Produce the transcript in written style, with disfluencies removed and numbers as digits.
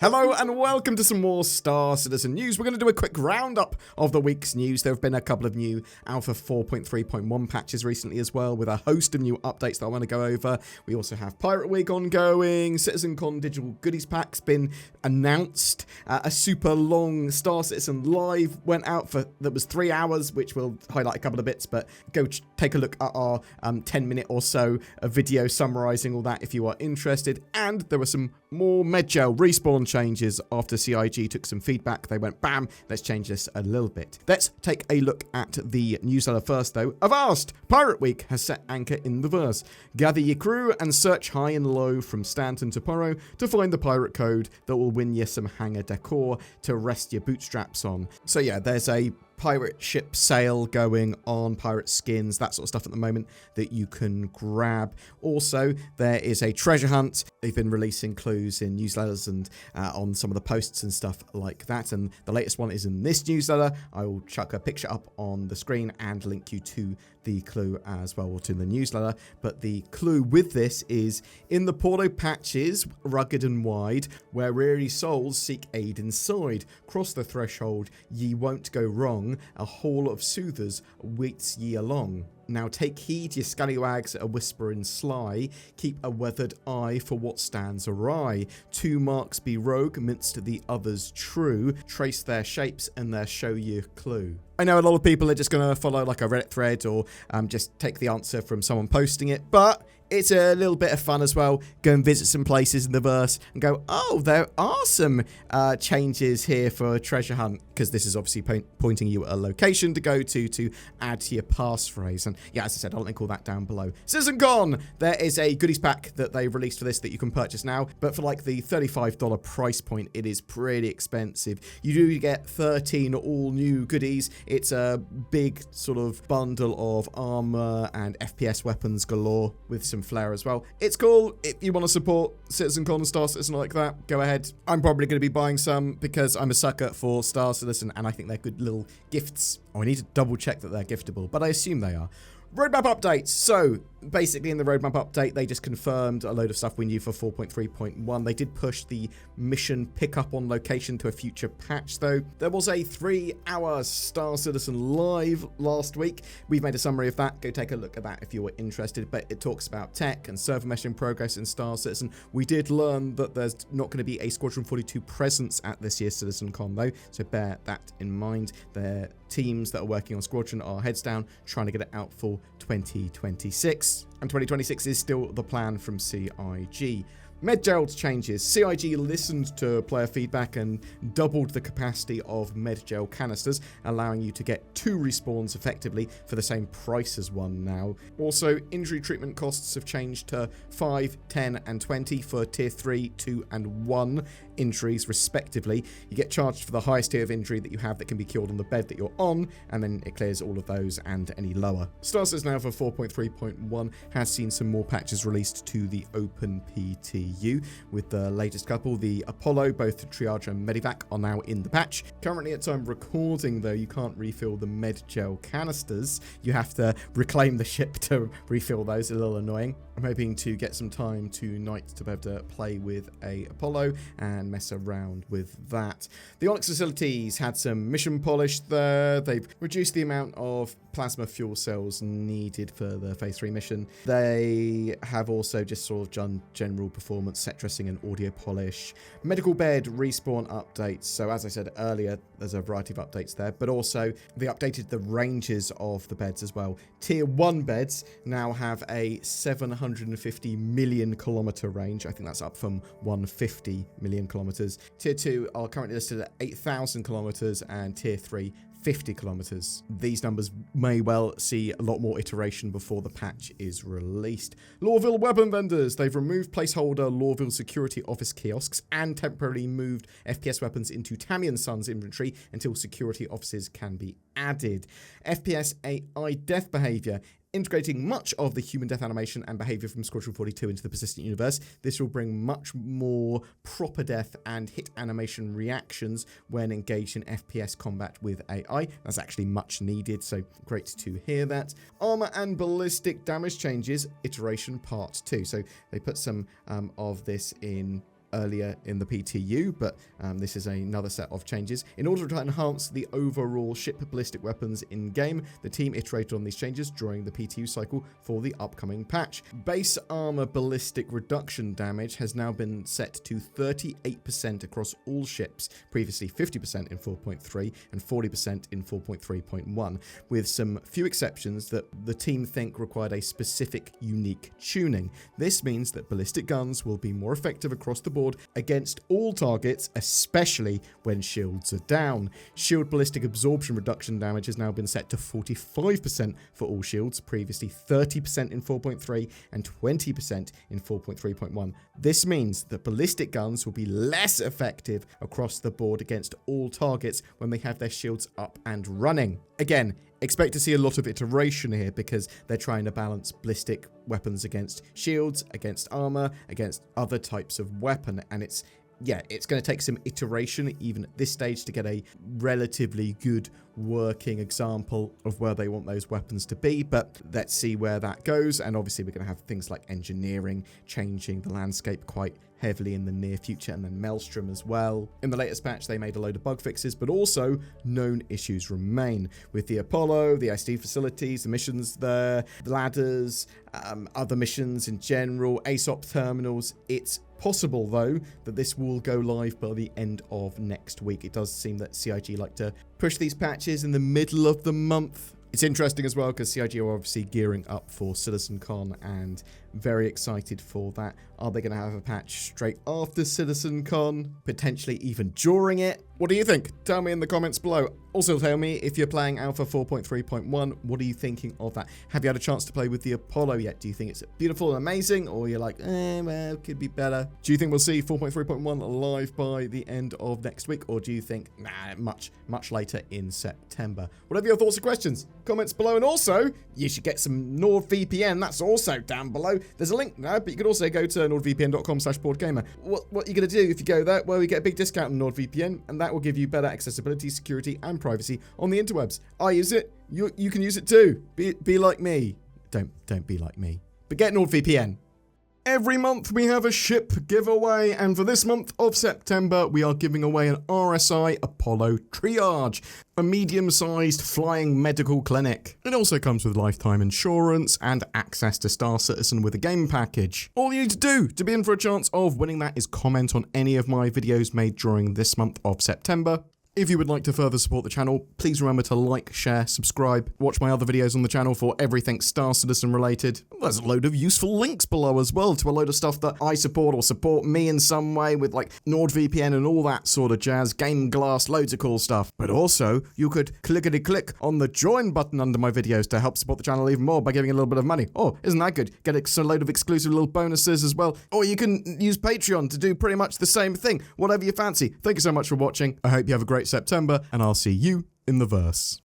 Hello and welcome to some more Star Citizen news. We're going to do a quick roundup of the week's news. There have been a couple of new Alpha 4.3.1 patches recently as well, with a host of new updates that I want to go over. We also have Pirate Week ongoing, CitizenCon Digital Goodies Pack's been announced, a super long Star Citizen Live went out that was 3 hours, which will highlight a couple of bits, but go take a look at our 10-minute or so video summarizing all that if you are interested. And there were some more MedGel respawn changes after CIG took some feedback. They went, bam, let's change this a little bit. Let's take a look at the newsletter first, though. Avast! Pirate Week has set anchor in the verse. Gather your crew and search high and low from Stanton to Porro to find the pirate code that will win you some hangar decor to rest your bootstraps on. So yeah, there's a pirate ship sale going on, pirate skins, that sort of stuff at the moment that you can grab. Also, there is a treasure hunt. They've been releasing clues in newsletters and on some of the posts and stuff like that, and the latest one is in this newsletter. I will chuck a picture up on the screen and link you to the clue as well, or to the newsletter. But the clue with this is, in the Porto patches, rugged and wide, where weary souls seek aid inside. Cross the threshold, ye won't go wrong. A hall of soothers waits ye along. Now take heed, ye scallywags, a whispering sly. Keep a weathered eye for what stands awry. Two marks be rogue, midst the others true. Trace their shapes and they'll show you clue. I know a lot of people are just going to follow like a Reddit thread or just take the answer from someone posting it, but it's a little bit of fun as well. Go and visit some places in the verse and go, oh, there are some changes here for treasure hunt, because this is obviously pointing you at a location to go to add to your passphrase. And yeah, as I said, I'll link all that down below. CitizenCon, there is a goodies pack that they released for this that you can purchase now, but for like the $35 price point, it is pretty expensive. You do get 13 all new goodies. It's a big sort of bundle of armor and FPS weapons galore with some flair as well. It's cool. If you want to support CitizenCon and Star Citizen like that, go ahead. I'm probably going to be buying some because I'm a sucker for Star Citizen and I think they're good little gifts. Oh, I need to double check that they're giftable, but I assume they are. Roadmap updates. So basically in the roadmap update, they just confirmed a load of stuff we knew for 4.3.1. They did push the mission pickup on location to a future patch though. There was a 3-hour Star Citizen Live last week. We've made a summary of that. Go take a look at that if you were interested, but it talks about tech and server mesh in progress in Star Citizen. We did learn that there's not going to be a Squadron 42 presence at this year's CitizenCon though, so bear that in mind. Their teams that are working on Squadron are heads down trying to get it out for 2026, and 2026 is still the plan from CIG. MedGel changes. CIG listened to player feedback and doubled the capacity of MedGel canisters, allowing you to get 2 respawns effectively for the same price as 1 now. Also, injury treatment costs have changed to 5, 10 and 20 for tier 3, 2 and 1 injuries respectively. You get charged for the highest tier of injury that you have that can be cured on the bed that you're on, and then it clears all of those and any lower. Star Citizen now for 4.3.1 has seen some more patches released to the Open PTU, with the latest couple, the Apollo, both Triage and Medivac, are now in the patch. Currently at time recording though, you can't refill the MedGel canisters. You have to reclaim the ship to refill those, a little annoying. I'm hoping to get some time tonight to be able to play with a Apollo and mess around with that. The Onyx facilities had some mission polish there. They've reduced the amount of plasma fuel cells needed for the phase 3 mission. They have also just sort of done general performance, set dressing and audio polish. Medical bed respawn updates. So as I said earlier, there's a variety of updates there, but also they updated the ranges of the beds as well. Tier 1 beds now have a 750 million kilometer range. I think that's up from 150 million kilometers. Tier 2 are currently listed at 8,000 kilometers and Tier 3 50 kilometers. These numbers may well see a lot more iteration before the patch is released. Lawville weapon vendors. They've removed placeholder Lawville security office kiosks and temporarily moved FPS weapons into Tammy & Sons inventory until security offices can be added. FPS AI death behavior. Integrating much of the human death animation and behavior from Squadron 42 into the persistent universe, this will bring much more proper death and hit animation reactions when engaged in FPS combat with AI. That's actually much needed, so great to hear that. Armor and ballistic damage changes, iteration part 2. So they put some of this in earlier in the PTU, but this is another set of changes. In order to enhance the overall ship ballistic weapons in-game, the team iterated on these changes during the PTU cycle for the upcoming patch. Base armor ballistic reduction damage has now been set to 38% across all ships, previously 50% in 4.3 and 40% in 4.3.1, with some few exceptions that the team think required a specific unique tuning. This means that ballistic guns will be more effective across the board against all targets, especially when shields are down. Shield ballistic absorption reduction damage has now been set to 45% for all shields, previously 30% in 4.3 and 20% in 4.3.1. This means that ballistic guns will be less effective across the board against all targets when they have their shields up and running. Again, expect to see a lot of iteration here because they're trying to balance ballistic weapons against shields, against armor, against other types of weapon, and it's going to take some iteration even at this stage to get a relatively good working example of where they want those weapons to be, but let's see where that goes. And obviously we're going to have things like engineering changing the landscape quite heavily in the near future, and then Maelstrom as well. In the latest patch they made a load of bug fixes, but also known issues remain with the Apollo, the SD facilities, the missions there, the ladders, other missions in general, ASOP terminals. It's possible though that this will go live by the end of next week. It does seem that CIG like to push these patches in the middle of the month. It's interesting as well because CIG are obviously gearing up for CitizenCon and very excited for that. Are they going to have a patch straight after CitizenCon? Potentially even during it? What do you think? Tell me in the comments below. Also tell me if you're playing Alpha 4.3.1, what are you thinking of that? Have you had a chance to play with the Apollo yet? Do you think it's beautiful and amazing, or you're like, well, it could be better? Do you think we'll see 4.3.1 live by the end of next week, or do you think, much later in September? Whatever your thoughts or questions, comments below, and also, you should get some NordVPN. That's also down below. There's a link now, but you could also go to nordvpn.com/BoredGamer. What are you going to do if you go there? Well, you get a big discount on NordVPN, and that will give you better accessibility, security, and privacy on the interwebs. I use it. You can use it too. Be like me. Don't be like me. But get NordVPN. Every month we have a ship giveaway, and for this month of September we are giving away an RSI Apollo Triage, a medium-sized flying medical clinic. It also comes with lifetime insurance and access to Star Citizen with a game package. All you need to do to be in for a chance of winning that is comment on any of my videos made during this month of September. If you would like to further support the channel, please remember to like, share, subscribe, watch my other videos on the channel for everything Star Citizen related. There's a load of useful links below as well to a load of stuff that I support or support me in some way with like NordVPN and all that sort of jazz, Game Glass, loads of cool stuff. But also, you could clickety-click on the join button under my videos to help support the channel even more by giving a little bit of money. Oh, isn't that good? Get a load of exclusive little bonuses as well. Or you can use Patreon to do pretty much the same thing, whatever you fancy. Thank you so much for watching. I hope you have a great September, and I'll see you in the verse.